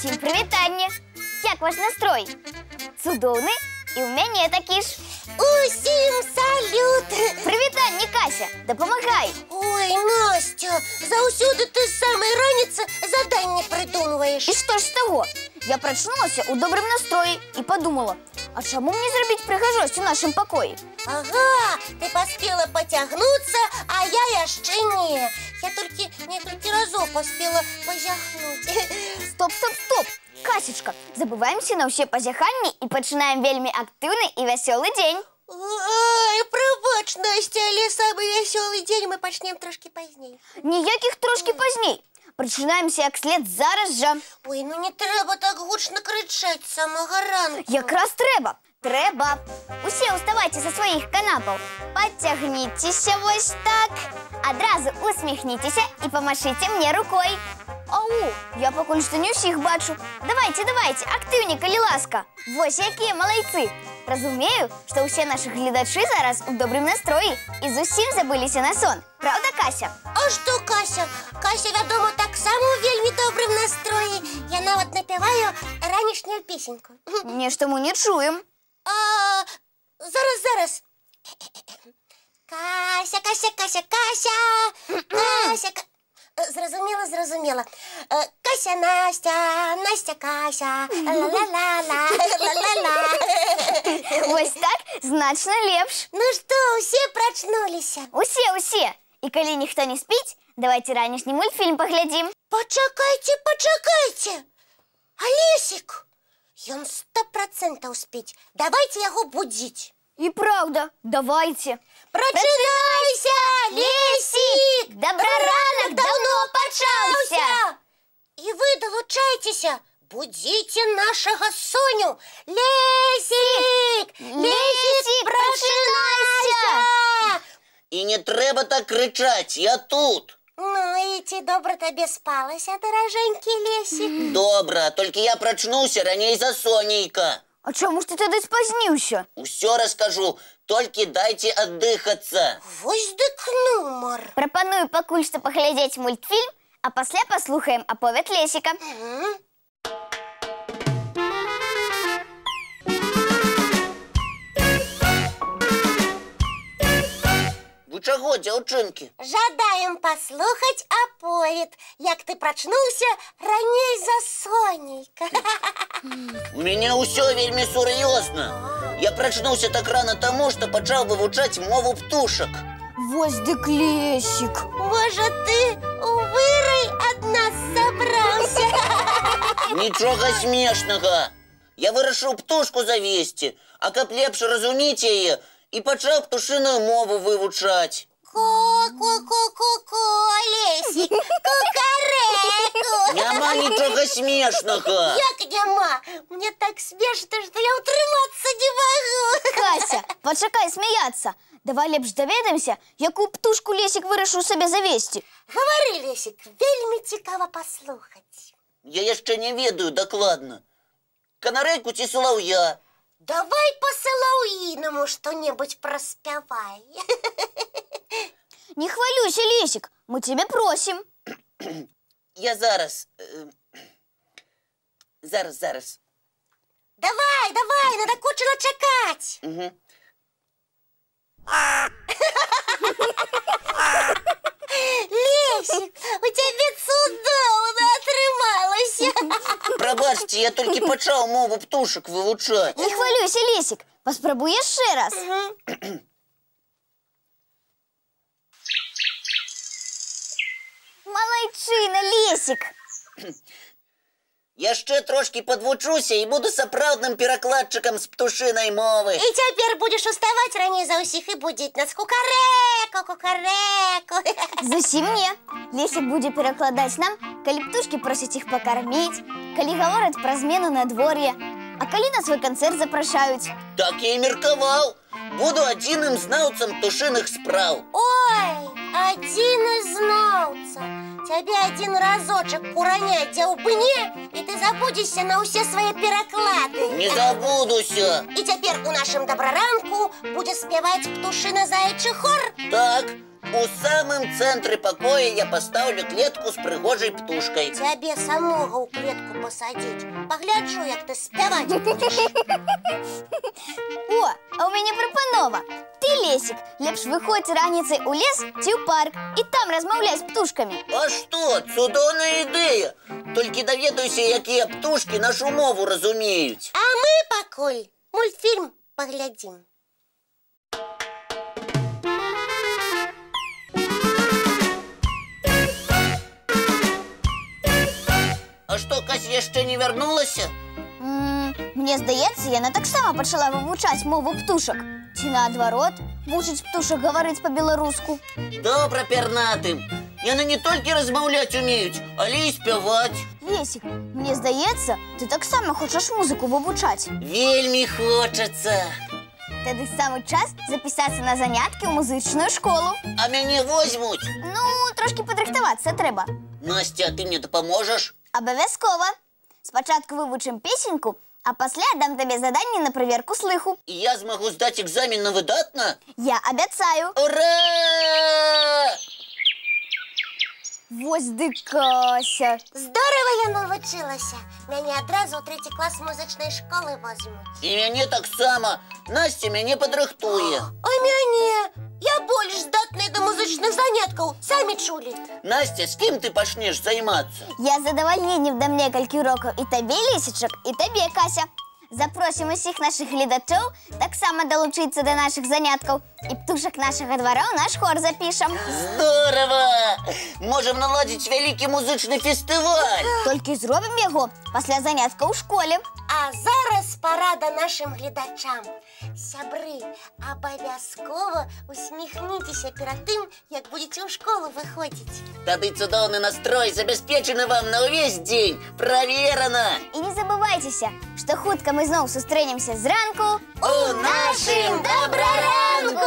Усім привітання! Як ваш настрой? Цудовний? І в мене такі ж. Усім салют! Привітання, Кася! Допомагай! Ой, Настя, заусюди ти з самої раниці завдання придумуєш. І що ж з того? Я прочнулася у доброму настрої і подумала, а чому мені зробити прихожость у нашому покої? Ага, ти поспіла потягнутися, а я ще ні. Я тільки несколько разів поспіла позяхнути. Стоп! Касечка, забуваємося на всі позяхання і починаємо вельми активний і веселий день. Ой, пробач, Настя, але самий веселий день ми почнемо трошки пізніше. Ніяких трошки пізній. Починаємося як слід зараз же. Ой, ну не треба так гучно кричати з самого ранку. Якраз треба. Треба. Усі уставайте зі своїх канапів. Підтягніться ось так. Одразу усміхніться і помашите мені рукою. Ау, я поки що не всіх бачу. Давайте, активні, коли ласка. Ось які молодці. Розумію, що усі наші глядачі зараз у доброму настрої і зовсім забилися на сон. Правда, Кася? А що, Кася? Кася, відомо, так само у вельми доброму настрої. Я навіть напіваю ранішню пісеньку. Ніж тому не чуємо. Зараз. Кася. Зрозуміла. Кася, Настя, Кася. Ла-ла-ла-ла, ла-ла-ла. Ось так значно лепш. Ну що, усі прочнулися? Усі. І коли ніхто не спить, давайте ранішній мультфільм поглядім. Почекайте. Олесик, ён 100% спить. Давайте його будить. І правда, давайте. Прочинайся, Лесик! Доброранок давно почався! І ви долучайтеся. Будите нашого Соню. Лесик! Прочинайся! І не треба так кричать, я тут. Ну, і ці добре тобі спалося, дороженький Лесик? Добре, тільки я прочнувся ранее за Сонейка. А чому ж ти тоді спознився? Все розкажу, тільки дайте отдыхаться. Вось дик нумар. Пропоную поки що поглядіти мультфільм, а після послухаємо оповідь Лесика. Ви чого, дівчинки? Жадаем послухать оповід, як ти прочнувся раней за Сонейка. У мене усе вельми серйозно. Я прочнувся так рано тому, що почав вивчати мову птушок. Вось дик Лесик. Може, ти у вирій від нас забрався? Нічого смішного. Я вирішив птушку завести, а каб лепше розуміти її, і почав птушиную мову вивчати. Ко-ко-ко-ко-ко, Лесик, кукареку. Нема нічого смішного. Як нема? Мені так смішно, що я утриматися не можу. Кася, почекай сміятися. Давай лепш довідаємося, яку птушку Лесик вирішив собі завести. Говори, Лесик, вельми цікаво послухати. Я ще не ведаю докладно. Канарейку ці солов'я. Давай по-солов'їному що-небудь проспівай. Не хвалюйся, Лесик, мы тебя просим. Я зараз. Зараз. Давай, надо кучно чекать. Угу. Лесик, у тебе чудовно отрималося. Пробачте, я тільки почав мову птушок вивчати. Не хвалюйся, Лесик, поспробуй ще раз. Молодчина, Лесик. Я ще трошки подвучуся і буду справжнім перекладчиком з птушиної мови. І тепер будеш уставати раніше за усіх і будить нас. Кукареку. Зовсім ні. Лесик буде перекладати нам, коли птушки просять їх покормити, коли говорять про зміну надвор'я, а коли на свій концерт запрошають. Так я і міркував. Буду одним знавцем птушиних справ. Ой, один із знавця. Тебе один разочек кураня дяубне, і ти забудешся на усі свої переклади. Не забудуся. І тепер у нашому доброранку буде співати птушино-заячий хор. Так, У самом центре покоя я поставлю клетку с пригожей птушкой. Тебе самого у клетку посадить. Погляджу, як ти співати будеш. О, а у меня прапанова. Ты, Лесик, лепш выходь раніцай у лес ці ў парк і там размаўляй з птушками. А что, цудоўная ідея. Толькі даведаюся, якія птушки нашу мову разумеюць. А мы пакуль мультфільм паглядзім. А что, Кася яшчэ не вярнулася? Мне здаецца, яна таксама пачала вывучаць мову птушак. Ці наадварот, вучыць птушак гаварыць па-беларуску. Добра, пернатым. Яны не толькі размаўляць умеюць, але і спяваць. Лесик, мне здаецца, ты таксама хочаш музыку вывучаць. Вельмі хочацца. Тады самы час запісацца на заняткі ў музычную школу. А мяне возьмуць? Ну, трошки падрыхтавацца трэба. Настя, а ты мне дапаможаш? Абавязкова. Спачатку вывучым песеньку, а пасля дам табе заданне на праверку слыху. І я змагу здаць экзамен на выдатна? Я абяцаю. Ура! Вось ды Кася. Здорова я навучылася. Мяне адразу ў 3 клас музычнай школы возьмуць. І мяне таксама. Настя мяне падрыхтуе. А мяне? Я больш здатная да музычных заняткаў. Самі чулі. Настя, з кім ты пачнеш займацца? Я з задавальненнем дам некалькі урокаў і табе, Лесічак, і табе, Кася. Запросім усіх нашых гледачоў таксама далучыцца да нашых заняткаў. І птушак нашага двара ў наш хор запішам. Здорова! Можам наладзіць вялікі музычны фестываль. Толькі зробім яго пасля заняткаў у школе. А зараз парада нашим гледачам. Сябры, абавязкова усміхніцеся перад тым, як будзеце ў школу выходзіць. Тады цудоўны настрой забяспечаны вам на ўвесь дзень. Праверана! І не забывайцеся, што хутка мы зноў сустрэнемся зранку У нашым добраранку!